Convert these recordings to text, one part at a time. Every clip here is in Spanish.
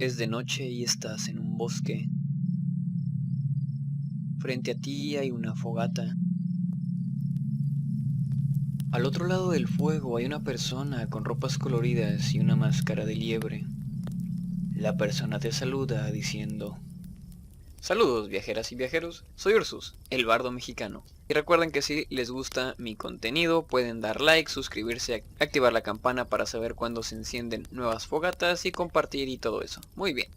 Es de noche y estás en un bosque. Frente a ti hay una fogata. Al otro lado del fuego hay una persona con ropas coloridas y una máscara de liebre. La persona te saluda diciendo: Saludos viajeras y viajeros, soy Ursus, el bardo mexicano. Y recuerden que si les gusta mi contenido pueden dar like, suscribirse, activar la campana para saber cuando se encienden nuevas fogatas y compartir y todo eso. Muy bien,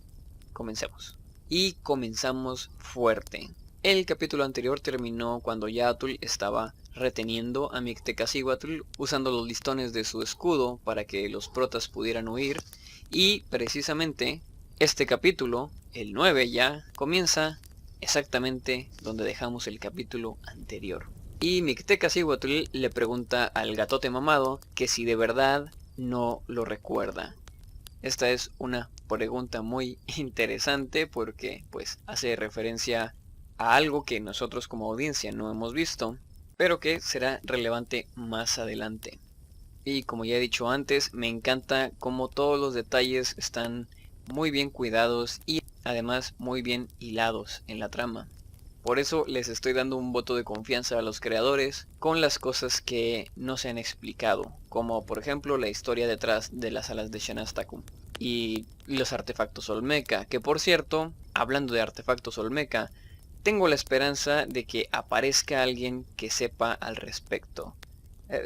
comencemos. Y comenzamos fuerte. El capítulo anterior terminó cuando Yatul estaba reteniendo a Mictecacihuatl usando los listones de su escudo para que los protas pudieran huir, y precisamente este capítulo, el 9 ya, comienza exactamente donde dejamos el capítulo anterior. Y Mictecacihuatl le pregunta al gatote mamado que si de verdad no lo recuerda. Esta es una pregunta muy interesante porque pues hace referencia a algo que nosotros como audiencia no hemos visto, pero que será relevante más adelante. Y como ya he dicho antes, me encanta cómo todos los detalles están muy bien cuidados y además muy bien hilados en la trama. Por eso les estoy dando un voto de confianza a los creadores con las cosas que no se han explicado, como por ejemplo la historia detrás de las alas de Shanastaku y los artefactos Olmeca, que por cierto, hablando de artefactos Olmeca, tengo la esperanza de que aparezca alguien que sepa al respecto.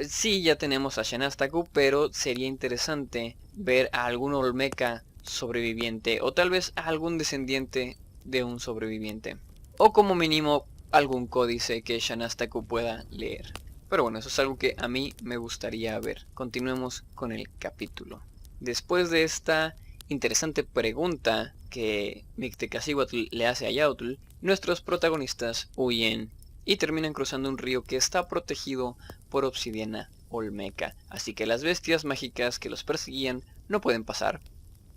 Sí, ya tenemos a Shanastaku, pero sería interesante ver a algún Olmeca sobreviviente o tal vez a algún descendiente de un sobreviviente. O como mínimo algún códice que Shanastaku pueda leer. Pero bueno, eso es algo que a mí me gustaría ver. Continuemos con el capítulo. Después de esta interesante pregunta que Mictecacihuatl le hace a Yautl, nuestros protagonistas huyen y terminan cruzando un río que está protegido por obsidiana olmeca, así que las bestias mágicas que los perseguían no pueden pasar.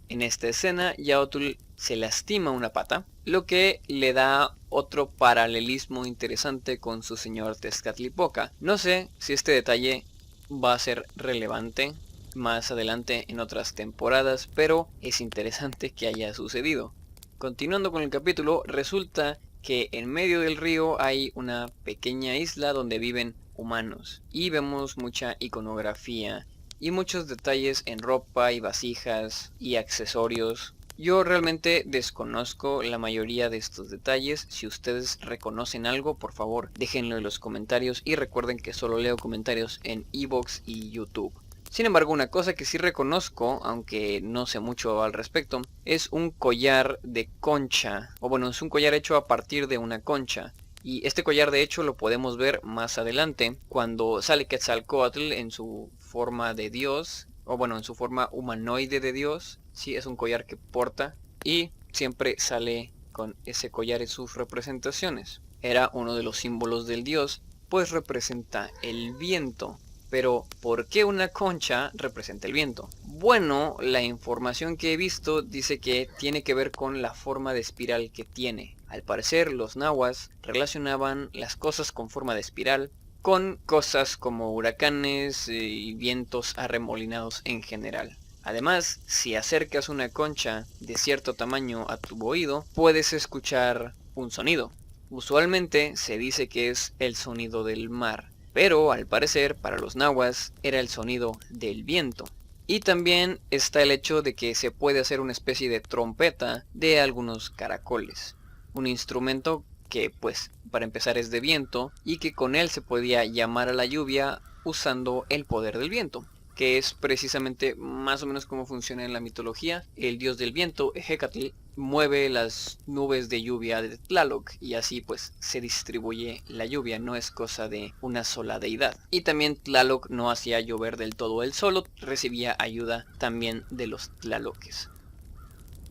En esta escena, Yautl se lastima una pata, lo que le da otro paralelismo interesante con su señor Tezcatlipoca. No sé si este detalle va a ser relevante más adelante en otras temporadas, pero es interesante que haya sucedido. Continuando con el capítulo, resulta que en medio del río hay una pequeña isla donde viven humanos y vemos mucha iconografía y muchos detalles en ropa y vasijas y accesorios. Yo realmente desconozco la mayoría de estos detalles. Si ustedes reconocen algo, por favor déjenlo en los comentarios y recuerden que solo leo comentarios en iVoox y YouTube. Sin embargo, una cosa que sí reconozco, aunque no sé mucho al respecto, es un collar de concha, o bueno, es un collar hecho a partir de una concha. Y este collar de hecho lo podemos ver más adelante, cuando sale Quetzalcóatl en su forma de dios, o bueno, en su forma humanoide de dios. Sí, es un collar que porta y siempre sale con ese collar en sus representaciones. Era uno de los símbolos del dios, pues representa el viento. Pero, ¿por qué una concha representa el viento? Bueno, la información que he visto dice que tiene que ver con la forma de espiral que tiene. Al parecer, los nahuas relacionaban las cosas con forma de espiral con cosas como huracanes y vientos arremolinados en general. Además, si acercas una concha de cierto tamaño a tu oído, puedes escuchar un sonido. Usualmente se dice que es el sonido del mar, pero al parecer para los nahuas era el sonido del viento. Y también está el hecho de que se puede hacer una especie de trompeta de algunos caracoles. Un instrumento que pues para empezar es de viento y que con él se podía llamar a la lluvia usando el poder del viento, que es precisamente más o menos como funciona en la mitología. El dios del viento, Hecatl, mueve las nubes de lluvia de Tlaloc y así pues se distribuye la lluvia, no es cosa de una sola deidad. Y también Tlaloc no hacía llover del todo él solo, recibía ayuda también de los Tlaloques.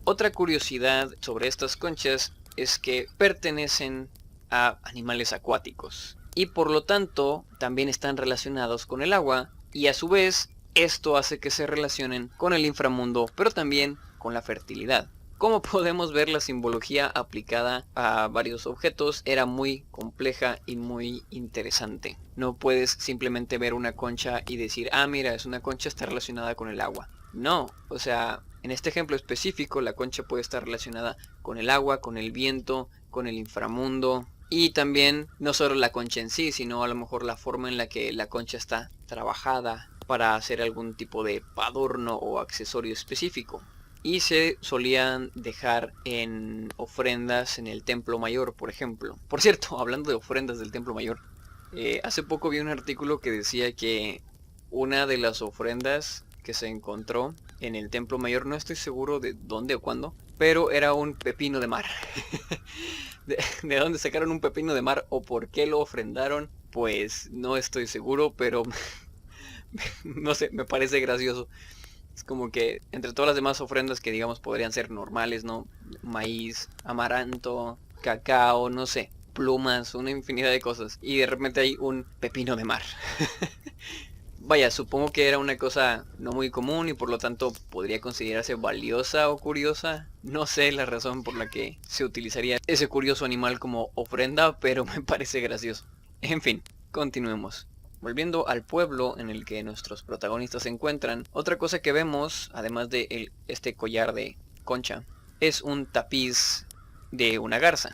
Otra curiosidad sobre estas conchas es que pertenecen a animales acuáticos y por lo tanto también están relacionados con el agua, y a su vez esto hace que se relacionen con el inframundo, pero también con la fertilidad. Como podemos ver, la simbología aplicada a varios objetos era muy compleja y muy interesante. No puedes simplemente ver una concha y decir, ah mira, es una concha, está relacionada con el agua. No, o sea, En este ejemplo específico, la concha puede estar relacionada con el agua, con el viento, con el inframundo. Y también no solo la concha en sí, sino a lo mejor la forma en la que la concha está trabajada para hacer algún tipo de adorno o accesorio específico. Y se solían dejar en ofrendas en el templo mayor, por ejemplo. Por cierto, hablando de ofrendas del templo mayor, hace poco vi un artículo que decía que una de las ofrendas que se encontró en el templo mayor, no estoy seguro de dónde o cuándo, pero era un pepino de mar. de dónde sacaron un pepino de mar o por qué lo ofrendaron, pues no estoy seguro, pero no sé, me parece gracioso. Es como que entre todas las demás ofrendas que digamos podrían ser normales, ¿no? Maíz, amaranto, cacao, no sé, plumas, una infinidad de cosas. Y de repente hay un pepino de mar. Vaya, supongo que era una cosa no muy común y por lo tanto podría considerarse valiosa o curiosa. No sé la razón por la que se utilizaría ese curioso animal como ofrenda, pero me parece gracioso. En fin, continuemos. Volviendo al pueblo en el que nuestros protagonistas se encuentran, otra cosa que vemos, además de este collar de concha, es un tapiz de una garza.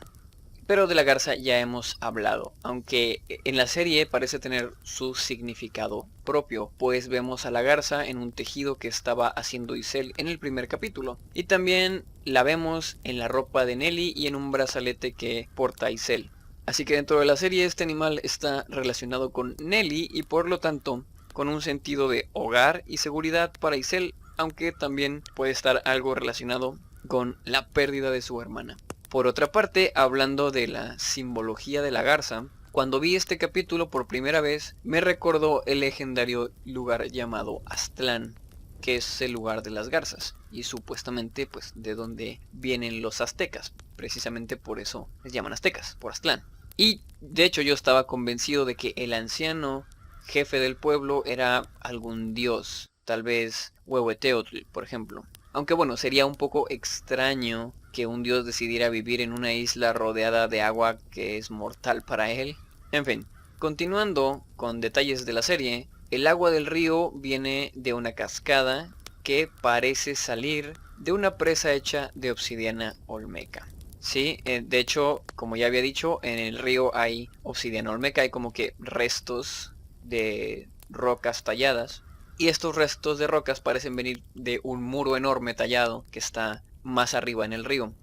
Pero de la garza ya hemos hablado, aunque en la serie parece tener su significado propio, pues vemos a la garza en un tejido que estaba haciendo Isel en el primer capítulo. Y también la vemos en la ropa de Nelly y en un brazalete que porta Isel. Así que dentro de la serie este animal está relacionado con Nelly y por lo tanto con un sentido de hogar y seguridad para Isel, aunque también puede estar algo relacionado con la pérdida de su hermana. Por otra parte, hablando de la simbología de la garza, cuando vi este capítulo por primera vez, me recordó el legendario lugar llamado Aztlán, que es el lugar de las garzas, y supuestamente pues de donde vienen los aztecas, precisamente por eso les llaman aztecas, por Aztlán. Y de hecho yo estaba convencido de que el anciano jefe del pueblo era algún dios, tal vez Huehueteotl, por ejemplo. Aunque bueno, sería un poco extraño que un dios decidiera vivir en una isla rodeada de agua que es mortal para él. En fin, continuando con detalles de la serie, el agua del río viene de una cascada que parece salir de una presa hecha de obsidiana olmeca. Sí, de hecho, como ya había dicho, en el río hay obsidiana olmeca, hay como que restos de rocas talladas. Y estos restos de rocas parecen venir de un muro enorme tallado que está más arriba en el río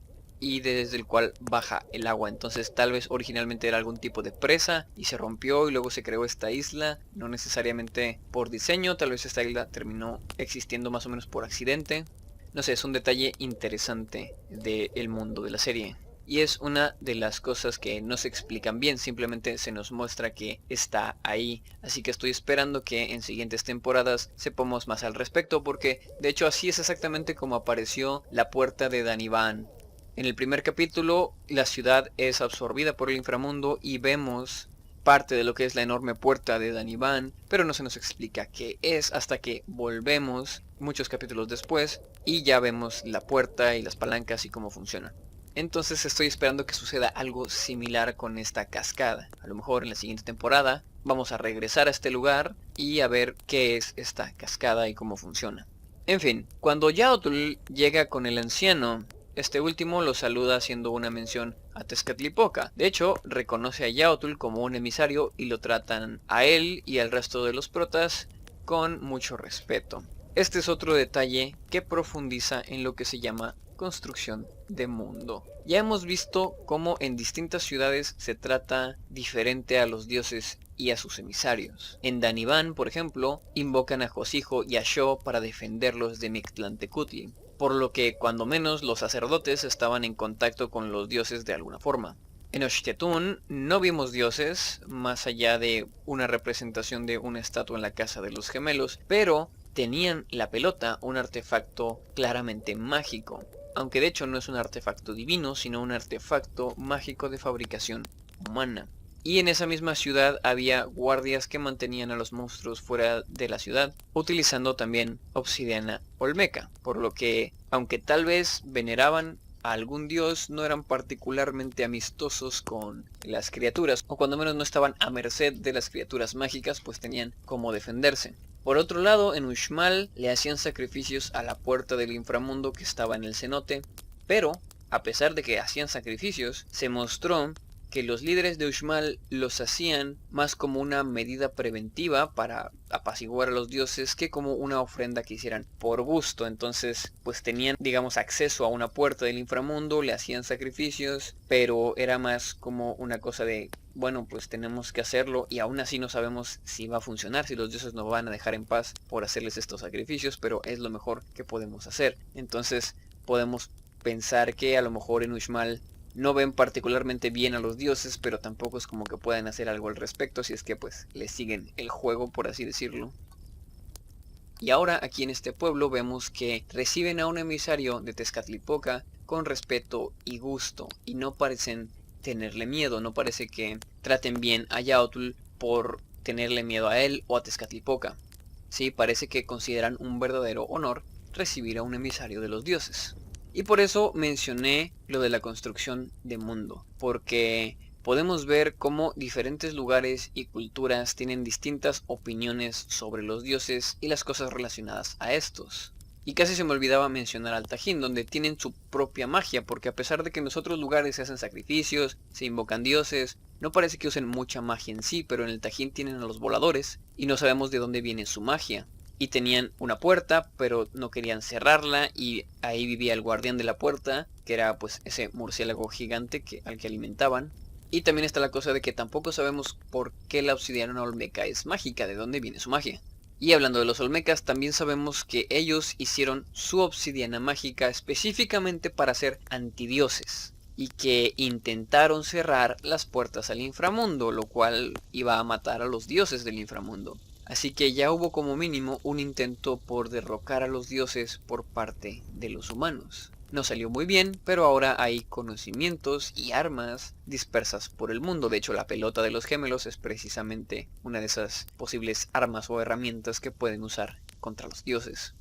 y desde el cual baja el agua. Entonces tal vez originalmente era algún tipo de presa y se rompió y luego se creó esta isla, no necesariamente por diseño, tal vez esta isla terminó existiendo más o menos por accidente. No sé, es un detalle interesante del mundo de la serie. Y es una de las cosas que no se explican bien, simplemente se nos muestra que está ahí. Así que estoy esperando que en siguientes temporadas sepamos más al respecto, porque de hecho así es exactamente como apareció la puerta de Danivan. En el primer capítulo la ciudad es absorbida por el inframundo y vemos parte de lo que es la enorme puerta de Danivan, pero no se nos explica qué es hasta que volvemos muchos capítulos después y ya vemos la puerta y las palancas y cómo funcionan. Entonces estoy esperando que suceda algo similar con esta cascada. A lo mejor en la siguiente temporada vamos a regresar a este lugar y a ver qué es esta cascada y cómo funciona. En fin, cuando Yaotl llega con el anciano, este último lo saluda haciendo una mención a Tezcatlipoca. De hecho, reconoce a Yaotl como un emisario y lo tratan a él y al resto de los protas con mucho respeto. Este es otro detalle que profundiza en lo que se llama construcción de mundo. Ya hemos visto cómo en distintas ciudades se trata diferente a los dioses y a sus emisarios. En Danivan, por ejemplo, invocan a Josijo y a Sho para defenderlos de Mictlantecutli, por lo que cuando menos los sacerdotes estaban en contacto con los dioses de alguna forma. En Oxtetún no vimos dioses, más allá de una representación de una estatua en la casa de los gemelos, pero tenían la pelota, un artefacto claramente mágico. Aunque de hecho no es un artefacto divino, sino un artefacto mágico de fabricación humana. Y en esa misma ciudad había guardias que mantenían a los monstruos fuera de la ciudad, utilizando también obsidiana olmeca, por lo que, aunque tal vez veneraban a algún dios, no eran particularmente amistosos con las criaturas, o cuando menos no estaban a merced de las criaturas mágicas, pues tenían cómo defenderse. Por otro lado, en Uxmal le hacían sacrificios a la puerta del inframundo que estaba en el cenote, pero a pesar de que hacían sacrificios, se mostró que los líderes de Uxmal los hacían más como una medida preventiva para apaciguar a los dioses que como una ofrenda que hicieran por gusto. Entonces pues tenían, digamos, acceso a una puerta del inframundo, le hacían sacrificios, pero era más como una cosa de, bueno, pues tenemos que hacerlo y aún así no sabemos si va a funcionar, si los dioses nos van a dejar en paz por hacerles estos sacrificios, pero es lo mejor que podemos hacer. Entonces podemos pensar que a lo mejor en Uxmal no ven particularmente bien a los dioses, pero tampoco es como que puedan hacer algo al respecto, si es que pues les siguen el juego, por así decirlo. Y ahora aquí en este pueblo vemos que reciben a un emisario de Tezcatlipoca con respeto y gusto, y no parecen tenerle miedo, no parece que traten bien a Yautl por tenerle miedo a él o a Tezcatlipoca. Sí, parece que consideran un verdadero honor recibir a un emisario de los dioses. Y por eso mencioné lo de la construcción de mundo, porque podemos ver cómo diferentes lugares y culturas tienen distintas opiniones sobre los dioses y las cosas relacionadas a estos. Y casi se me olvidaba mencionar al Tajín, donde tienen su propia magia, porque a pesar de que en los otros lugares se hacen sacrificios, se invocan dioses, no parece que usen mucha magia en sí, pero en el Tajín tienen a los voladores, y no sabemos de dónde viene su magia. Y tenían una puerta, pero no querían cerrarla, y ahí vivía el guardián de la puerta, que era pues ese murciélago gigante al que alimentaban. Y también está la cosa de que tampoco sabemos por qué la obsidiana olmeca es mágica, de dónde viene su magia. Y hablando de los olmecas, también sabemos que ellos hicieron su obsidiana mágica específicamente para ser antidioses, y que intentaron cerrar las puertas al inframundo, lo cual iba a matar a los dioses del inframundo. Así que ya hubo como mínimo un intento por derrocar a los dioses por parte de los humanos. No salió muy bien, pero ahora hay conocimientos y armas dispersas por el mundo. De hecho, la pelota de los gemelos es precisamente una de esas posibles armas o herramientas que pueden usar contra los dioses.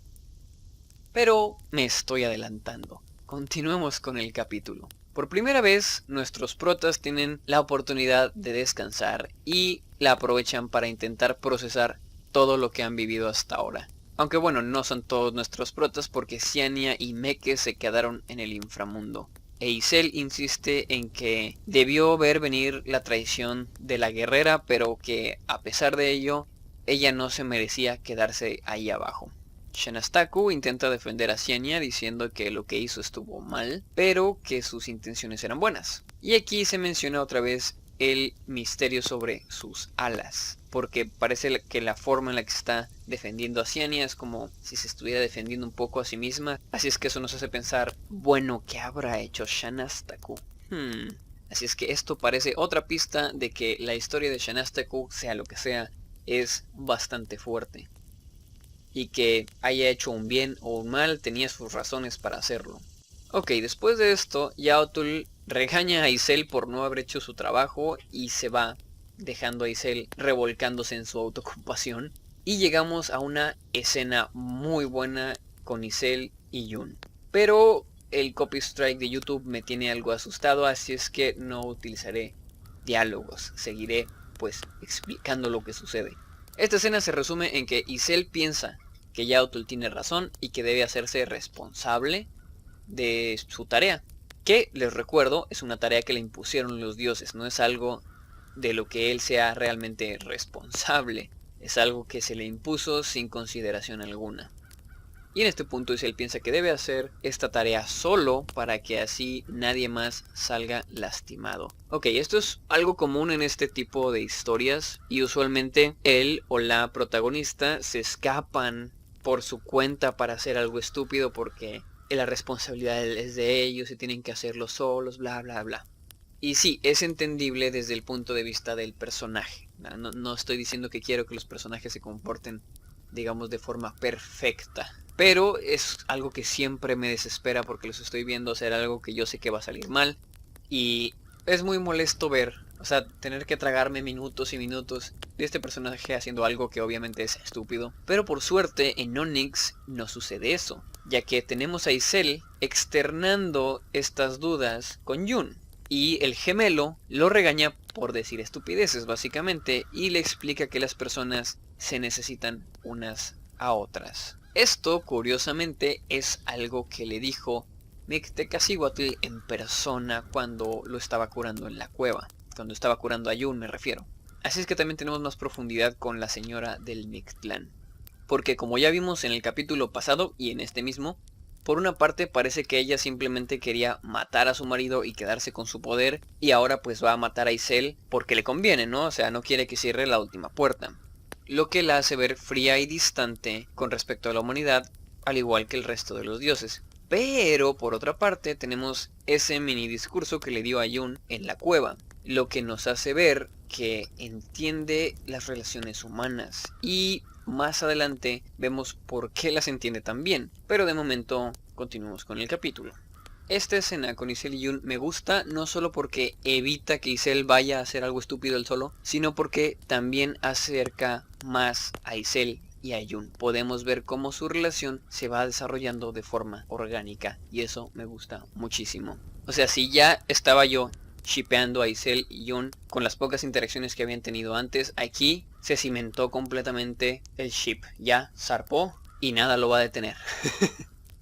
Pero me estoy adelantando. Continuemos con el capítulo. Por primera vez, nuestros protas tienen la oportunidad de descansar y la aprovechan para intentar procesar todo lo que han vivido hasta ahora. Aunque bueno, no son todos nuestros protas porque Ciania y Meke se quedaron en el inframundo. E Isel insiste en que debió ver venir la traición de la guerrera, pero que a pesar de ello, ella no se merecía quedarse ahí abajo. Shanastaku intenta defender a Ciania diciendo que lo que hizo estuvo mal, pero que sus intenciones eran buenas. Y aquí se menciona otra vez el misterio sobre sus alas, porque parece que la forma en la que está defendiendo a Ciania es como si se estuviera defendiendo un poco a sí misma. Así es que eso nos hace pensar, bueno, ¿qué habrá hecho Shanastaku? Así es que esto parece otra pista de que la historia de Shanastaku, sea lo que sea, es bastante fuerte. Y que haya hecho un bien o un mal tenía sus razones para hacerlo. Ok, después de esto, Yautl regaña a Isel por no haber hecho su trabajo y se va, dejando a Isel revolcándose en su autocompasión. Y llegamos a una escena muy buena con Isel y Yun. Pero el copy strike de YouTube me tiene algo asustado, así es que no utilizaré diálogos. Seguiré pues explicando lo que sucede. Esta escena se resume en que Isel piensa que Yautl tiene razón y que debe hacerse responsable de su tarea. Que, les recuerdo, es una tarea que le impusieron los dioses, no es algo de lo que él sea realmente responsable. Es algo que se le impuso sin consideración alguna. Y en este punto Isel piensa que debe hacer esta tarea solo para que así nadie más salga lastimado. Ok, esto es algo común en este tipo de historias y usualmente él o la protagonista se escapan por su cuenta para hacer algo estúpido porque la responsabilidad es de ellos y tienen que hacerlo solos, bla bla bla. Y sí, es entendible desde el punto de vista del personaje. No estoy diciendo que quiero que los personajes se comporten, digamos, de forma perfecta. Pero es algo que siempre me desespera porque los estoy viendo hacer algo que yo sé que va a salir mal. Y es muy molesto ver, o sea, tener que tragarme minutos y minutos de este personaje haciendo algo que obviamente es estúpido. Pero por suerte en Onyx no sucede eso, ya que tenemos a Isel externando estas dudas con Yun. Y el gemelo lo regaña por decir estupideces básicamente y le explica que las personas se necesitan unas a otras. Esto, curiosamente, es algo que le dijo Mictecacihuatl en persona cuando lo estaba curando en la cueva. Cuando estaba curando a Yun, me refiero. Así es que también tenemos más profundidad con la señora del Mictlán. Porque como ya vimos en el capítulo pasado y en este mismo, por una parte parece que ella simplemente quería matar a su marido y quedarse con su poder, y ahora pues va a matar a Isel porque le conviene, ¿no? O sea, no quiere que cierre la última puerta. Lo que la hace ver fría y distante con respecto a la humanidad, al igual que el resto de los dioses. Pero por otra parte tenemos ese mini discurso que le dio a Yun en la cueva, lo que nos hace ver que entiende las relaciones humanas y más adelante vemos por qué las entiende tan bien, pero de momento continuamos con el capítulo. Esta escena con Isel y Yun me gusta no solo porque evita que Isel vaya a hacer algo estúpido él solo, sino porque también acerca más a Isel y a Yun. Podemos ver cómo su relación se va desarrollando de forma orgánica y eso me gusta muchísimo. O sea, si ya estaba yo shippeando a Isel y Yun con las pocas interacciones que habían tenido antes, aquí se cimentó completamente el ship. Ya zarpó y nada lo va a detener.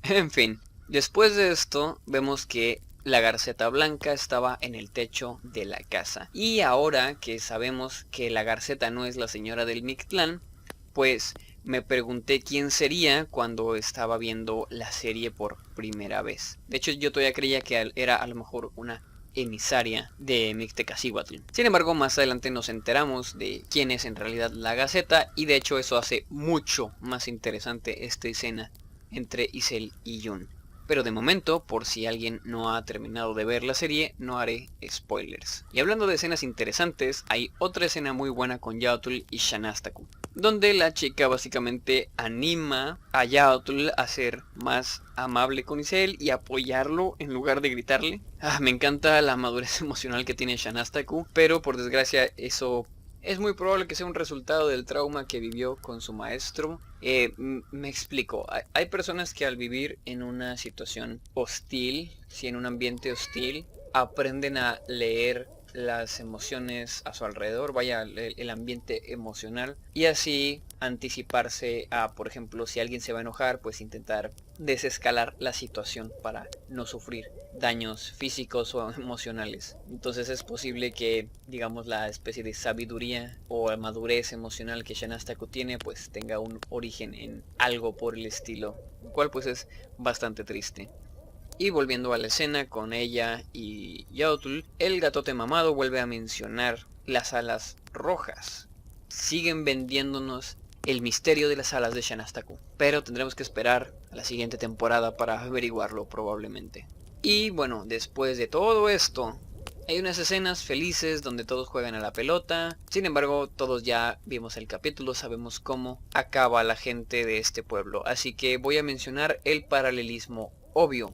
En fin, después de esto vemos que la garceta blanca estaba en el techo de la casa. Y ahora que sabemos que la garceta no es la señora del Mictlán, pues me pregunté quién sería cuando estaba viendo la serie por primera vez. De hecho, yo todavía creía que era a lo mejor una emisaria de Mictecacihuatl. Sin embargo, más adelante nos enteramos de quién es en realidad la Gaceta, y de hecho eso hace mucho más interesante esta escena entre Isel y Yun. Pero de momento, por si alguien no ha terminado de ver la serie, no haré spoilers. Y hablando de escenas interesantes, hay otra escena muy buena con Yaotl y Shanastaku, donde la chica básicamente anima a Yaotl a ser más amable con Isel y apoyarlo en lugar de gritarle. Me encanta la madurez emocional que tiene Shanastaku, pero por desgracia eso es muy probable que sea un resultado del trauma que vivió con su maestro. Me explico. Hay personas que al vivir en una situación hostil, si en un ambiente hostil, aprenden a leer las emociones a su alrededor, vaya, el ambiente emocional, y así anticiparse a, por ejemplo, si alguien se va a enojar, pues intentar desescalar la situación para no sufrir daños físicos o emocionales. Entonces es posible que, digamos, la especie de sabiduría o madurez emocional que Shanastaku tiene, pues tenga un origen en algo por el estilo, lo cual pues es bastante triste. Y volviendo a la escena con ella y Yaotl, el gatote mamado vuelve a mencionar las alas rojas. Siguen vendiéndonos el misterio de las alas de Shanastaku, pero tendremos que esperar a la siguiente temporada para averiguarlo probablemente. Y bueno, después de todo esto, hay unas escenas felices donde todos juegan a la pelota. Sin embargo, todos ya vimos el capítulo, sabemos cómo acaba la gente de este pueblo, así que voy a mencionar el paralelismo obvio.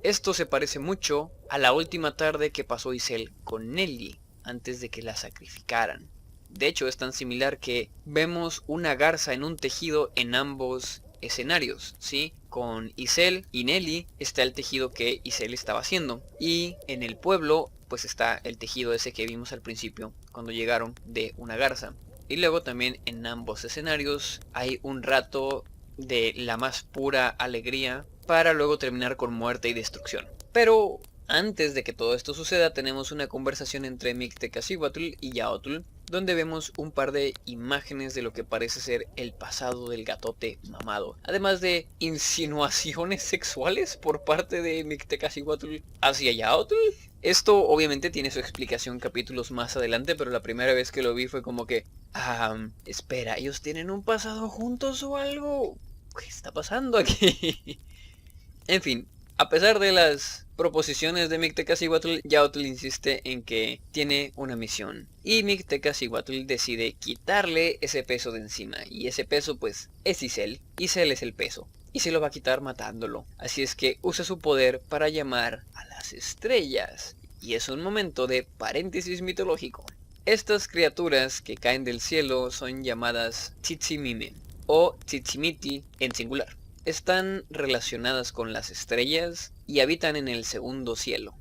Esto se parece mucho a la última tarde que pasó Isel con Nelly, antes de que la sacrificaran. De hecho, es tan similar que vemos una garza en un tejido en ambos escenarios, ¿sí? Con Isel y Nelly está el tejido que Isel estaba haciendo. Y en el pueblo, pues está el tejido ese que vimos al principio, cuando llegaron de una garza. Y luego también en ambos escenarios hay un rato de la más pura alegría, para luego terminar con muerte y destrucción. Pero antes de que todo esto suceda, tenemos una conversación entre Mictecacihuatl y Yaotl, donde vemos un par de imágenes de lo que parece ser el pasado del gatote mamado, además de insinuaciones sexuales por parte de Mictecacihuatl hacia Yaotl. Esto obviamente tiene su explicación capítulos más adelante, pero la primera vez que lo vi fue como que, espera, ¿ellos tienen un pasado juntos o algo? ¿Qué está pasando aquí? En fin, a pesar de las proposiciones de Mictecacihuatl, Yaotl insiste en que tiene una misión. Y Mictecacihuatl decide quitarle ese peso de encima. Y ese peso pues es Isel. Isel es el peso. Y se lo va a quitar matándolo. Así es que usa su poder para llamar a las estrellas. Y es un momento de paréntesis mitológico. Estas criaturas que caen del cielo son llamadas Tzitzimime o Tzitzimiti en singular. Están relacionadas con las estrellas y habitan en el segundo cielo.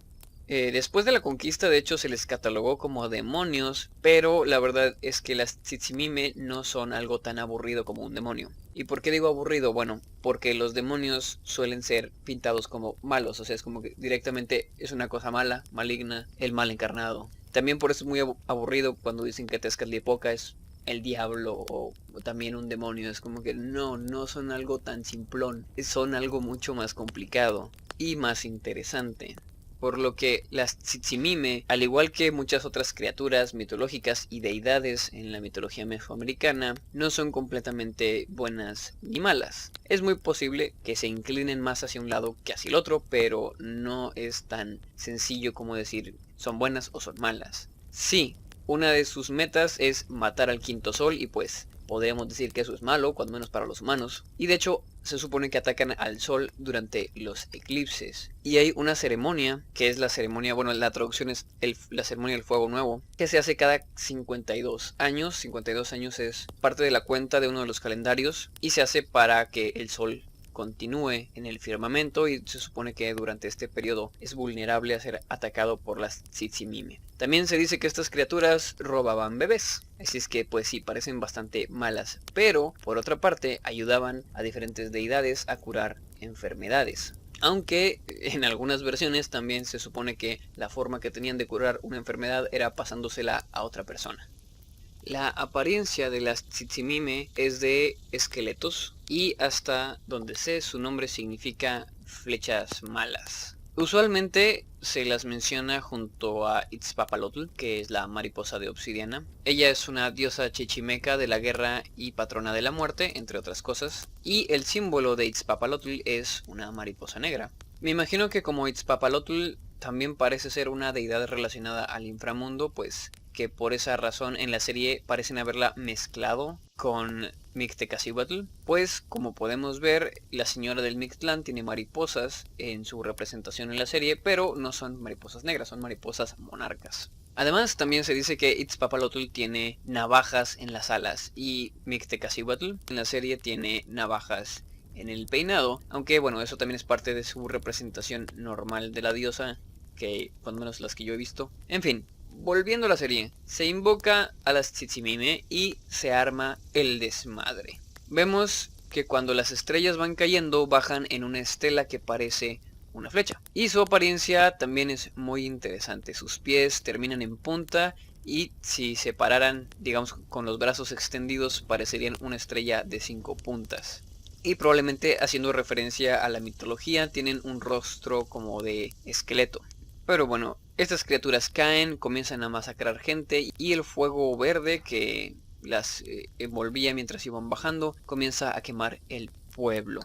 Después de la conquista, de hecho, se les catalogó como demonios, pero la verdad es que las Tzitzimime no son algo tan aburrido como un demonio. ¿Y por qué digo aburrido? Bueno, porque los demonios suelen ser pintados como malos, o sea, es como que directamente es una cosa mala, maligna, el mal encarnado. También por eso es muy aburrido cuando dicen que Tezcatlipoca es el diablo o también un demonio. Es como que no son algo tan simplón, son algo mucho más complicado y más interesante. Por lo que las Tzitzimime, al igual que muchas otras criaturas mitológicas y deidades en la mitología mesoamericana, no son completamente buenas ni malas. Es muy posible que se inclinen más hacia un lado que hacia el otro, pero no es tan sencillo como decir son buenas o son malas. Sí, una de sus metas es matar al quinto sol y pues podríamos decir que eso es malo, cuando menos para los humanos. Y de hecho se supone que atacan al sol durante los eclipses. Y hay una ceremonia, que es la ceremonia, bueno, la traducción es la ceremonia del fuego nuevo, que se hace cada 52 años. 52 años es parte de la cuenta de uno de los calendarios y se hace para que el sol continúe en el firmamento, y se supone que durante este periodo es vulnerable a ser atacado por las Tzitzimime. También se dice que estas criaturas robaban bebés, así es que pues sí, parecen bastante malas, pero por otra parte ayudaban a diferentes deidades a curar enfermedades. Aunque en algunas versiones también se supone que la forma que tenían de curar una enfermedad era pasándosela a otra persona. La apariencia de las Tzitzimime es de esqueletos y hasta donde sé su nombre significa flechas malas. Usualmente se las menciona junto a Itzpapalotl, que es la mariposa de obsidiana. Ella es una diosa chichimeca de la guerra y patrona de la muerte, entre otras cosas. Y el símbolo de Itzpapalotl es una mariposa negra. Me imagino que como Itzpapalotl también parece ser una deidad relacionada al inframundo, pues que por esa razón en la serie parecen haberla mezclado con Mictecacihuatl, pues como podemos ver, la señora del Mictlán tiene mariposas en su representación en la serie, pero no son mariposas negras, son mariposas monarcas. Además, también se dice que Itzpapalotl tiene navajas en las alas y Mictecacihuatl en la serie tiene navajas en el peinado, aunque bueno, eso también es parte de su representación normal de la diosa, que por lo menos las que yo he visto. En fin, volviendo a la serie, se invoca a las Tzitzimime y se arma el desmadre. Vemos que cuando las estrellas van cayendo, bajan en una estela que parece una flecha. Y su apariencia también es muy interesante. Sus pies terminan en punta y si se pararan, digamos, con los brazos extendidos, parecerían una estrella de 5 puntas. Y probablemente haciendo referencia a la mitología, tienen un rostro como de esqueleto. Pero bueno, estas criaturas caen, comienzan a masacrar gente y el fuego verde que las envolvía mientras iban bajando comienza a quemar el pueblo.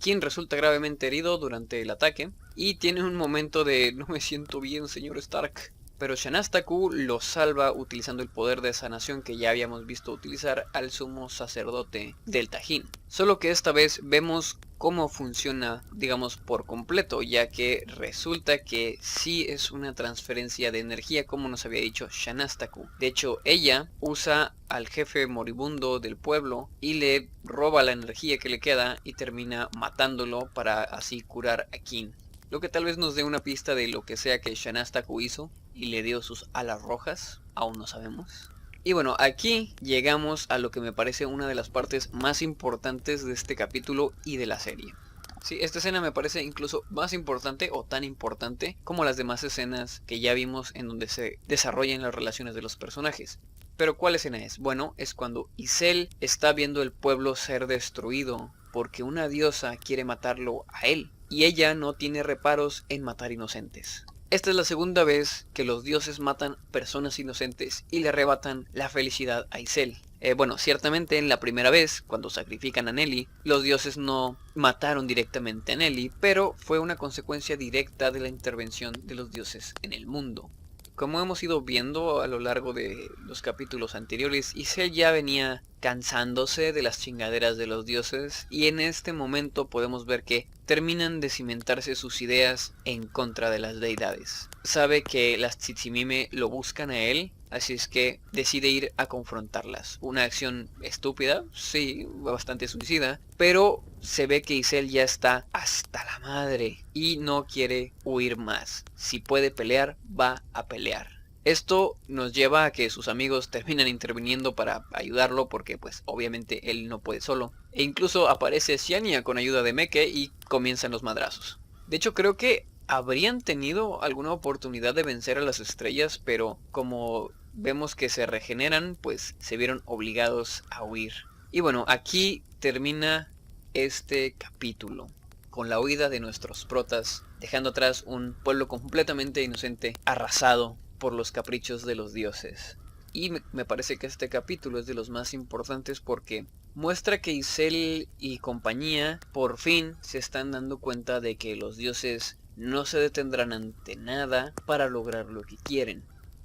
Quien resulta gravemente herido durante el ataque y tiene un momento de no me siento bien, señor Stark. Pero Shanastaku lo salva utilizando el poder de sanación que ya habíamos visto utilizar al sumo sacerdote del Tajín. Solo que esta vez vemos cómo funciona, digamos, por completo, ya que resulta que sí es una transferencia de energía, como nos había dicho Shanastaku. De hecho, ella usa al jefe moribundo del pueblo y le roba la energía que le queda y termina matándolo para así curar a Kin. Lo que tal vez nos dé una pista de lo que sea que Shanastaku hizo y le dio sus alas rojas, aún no sabemos. Y bueno, aquí llegamos a lo que me parece una de las partes más importantes de este capítulo y de la serie. Sí, esta escena me parece incluso más importante o tan importante como las demás escenas que ya vimos en donde se desarrollan las relaciones de los personajes. Pero ¿cuál escena es? Bueno, es cuando Isel está viendo el pueblo ser destruido porque una diosa quiere matarlo a él y ella no tiene reparos en matar inocentes. Esta es la segunda vez que los dioses matan personas inocentes y le arrebatan la felicidad a Isel. Bueno, ciertamente en la primera vez, cuando sacrifican a Nelly, los dioses no mataron directamente a Nelly, pero fue una consecuencia directa de la intervención de los dioses en el mundo. Como hemos ido viendo a lo largo de los capítulos anteriores, Isel ya venía cansándose de las chingaderas de los dioses, y en este momento podemos ver que terminan de cimentarse sus ideas en contra de las deidades. Sabe que las Tzitzimime lo buscan a él, así es que decide ir a confrontarlas. Una acción estúpida, sí, bastante suicida, pero se ve que Isel ya está hasta la madre y no quiere huir más. Si puede pelear, va a pelear. Esto nos lleva a que sus amigos terminan interviniendo para ayudarlo porque pues obviamente él no puede solo. E incluso aparece Xiania con ayuda de Meke y comienzan los madrazos. De hecho creo que habrían tenido alguna oportunidad de vencer a las estrellas, pero como vemos que se regeneran, pues se vieron obligados a huir. Y bueno, aquí termina este capítulo, con la huida de nuestros protas, dejando atrás un pueblo completamente inocente, arrasado por los caprichos de los dioses. Y me parece que este capítulo es de los más importantes porque muestra que Isel y compañía por fin se están dando cuenta de que los dioses no se detendrán ante nada para lograr lo que quieren.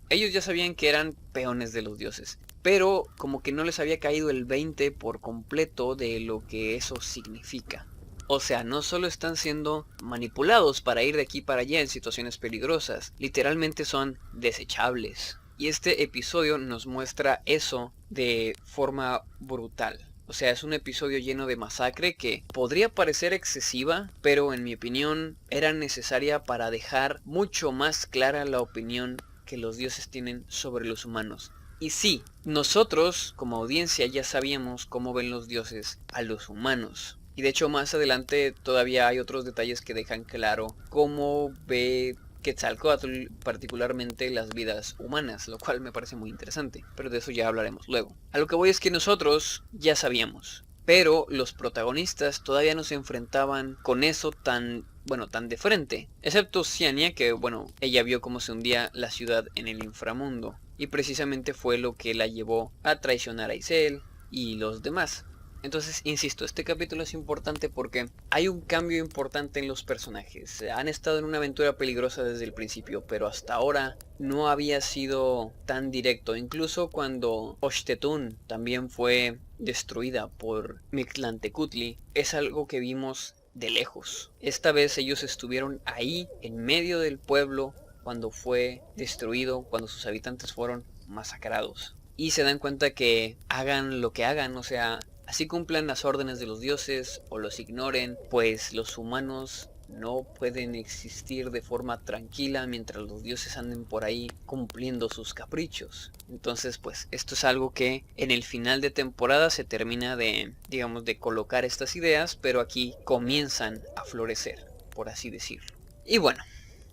Ellos ya sabían que eran peones de los dioses, pero como que no les había caído el 20 por completo de lo que eso significa. O sea, no solo están siendo manipulados para ir de aquí para allá en situaciones peligrosas, literalmente son desechables. Y este episodio nos muestra eso de forma brutal. O sea, es un episodio lleno de masacre que podría parecer excesiva, pero en mi opinión era necesaria para dejar mucho más clara la opinión que los dioses tienen sobre los humanos. Y sí, nosotros como audiencia ya sabíamos cómo ven los dioses a los humanos. Y de hecho más adelante todavía hay otros detalles que dejan claro cómo ve Quetzalcóatl particularmente las vidas humanas, lo cual me parece muy interesante, pero de eso ya hablaremos luego. A lo que voy es que nosotros ya sabíamos, pero los protagonistas todavía no se enfrentaban con eso tan de frente, excepto Xiania, que ella vio cómo se hundía la ciudad en el inframundo, y precisamente fue lo que la llevó a traicionar a Isel y los demás. Entonces, insisto, este capítulo es importante porque hay un cambio importante en los personajes. Han estado en una aventura peligrosa desde el principio, pero hasta ahora no había sido tan directo. Incluso cuando Oshtetun también fue destruida por Mictlantecutli, es algo que vimos de lejos. Esta vez ellos estuvieron ahí, en medio del pueblo, cuando fue destruido, cuando sus habitantes fueron masacrados. Y se dan cuenta que hagan lo que hagan, o sea, así cumplan las órdenes de los dioses o los ignoren, pues los humanos no pueden existir de forma tranquila mientras los dioses anden por ahí cumpliendo sus caprichos. Entonces, pues esto es algo que en el final de temporada se termina de, digamos, de colocar estas ideas, pero aquí comienzan a florecer, por así decirlo. Y bueno,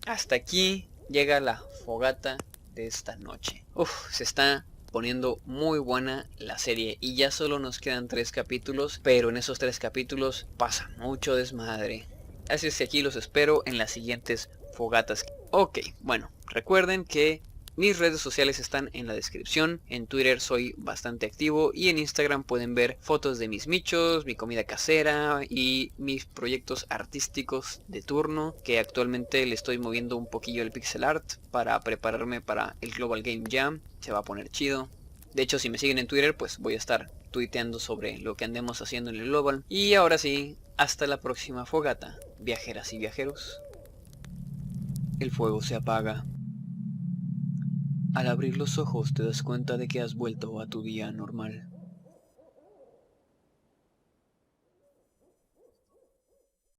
hasta aquí llega la fogata de esta noche. Se está poniendo muy buena la serie y ya solo nos quedan 3 capítulos, pero en esos 3 capítulos pasa mucho desmadre. Así es que aquí los espero en las siguientes fogatas. Ok, bueno, recuerden que mis redes sociales están en la descripción. En Twitter soy bastante activo y en Instagram pueden ver fotos de mis michos, mi comida casera y mis proyectos artísticos de turno, que actualmente le estoy moviendo un poquillo el pixel art para prepararme para el Global Game Jam. Se va a poner chido. De hecho, si me siguen en Twitter, pues voy a estar tuiteando sobre lo que andemos haciendo en el Global. Y ahora sí, hasta la próxima fogata, viajeras y viajeros. El fuego se apaga. Al abrir los ojos te das cuenta de que has vuelto a tu día normal.